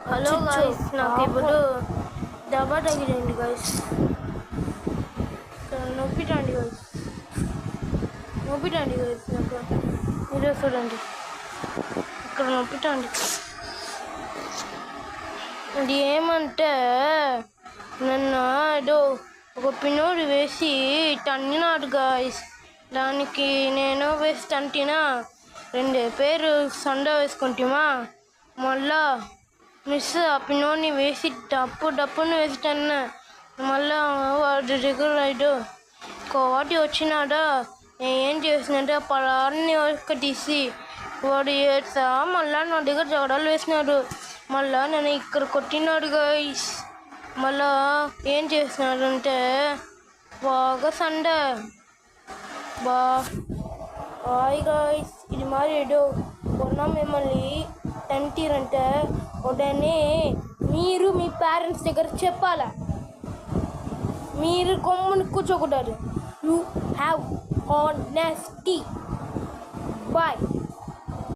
Hello guys, నాకు ఇప్పుడు దెబ్బ తగిలింది గైస్. నొప్పిటండి గైస్, నొప్పిటండి గైస్. నాకు మీరే చూడండి, ఇక్కడ నొప్పిటండి. అది ఏమంటే నన్ను ఏదో ఒక పిన్నోడు వేసి తన్నినాడు గాయస్. దానికి నేను వేసి తంటినా, 2 పేరు సండ వేసుకుంటామా. మళ్ళా మిస్ ఆ పిన్నోడిని వేసి డప్పుని వేసి తన్నా. మళ్ళా వాడి దగ్గర కోటి వచ్చినాడా, ఏం చేసినాడా పొలాన్ని తీసి వాడు ఏడ్చా. మళ్ళా నా దగ్గర జగడాలు వేసినాడు. మళ్ళా నేను ఇక్కడ కొట్టినాడు గైస్. మళ్ళా ఏం చేసినాడు అంటే బాగా సండ హాయ్ గైస్. ఇది మరి ఏదో కొన్న మిమ్మల్ని తంటిరంటే ఉడనే మీరు మీ పేరెంట్స్ దగ్గర చెప్పాలా. మీరు కొమ్ముని కూర్చోకూడదు. You have honesty. బాయ్.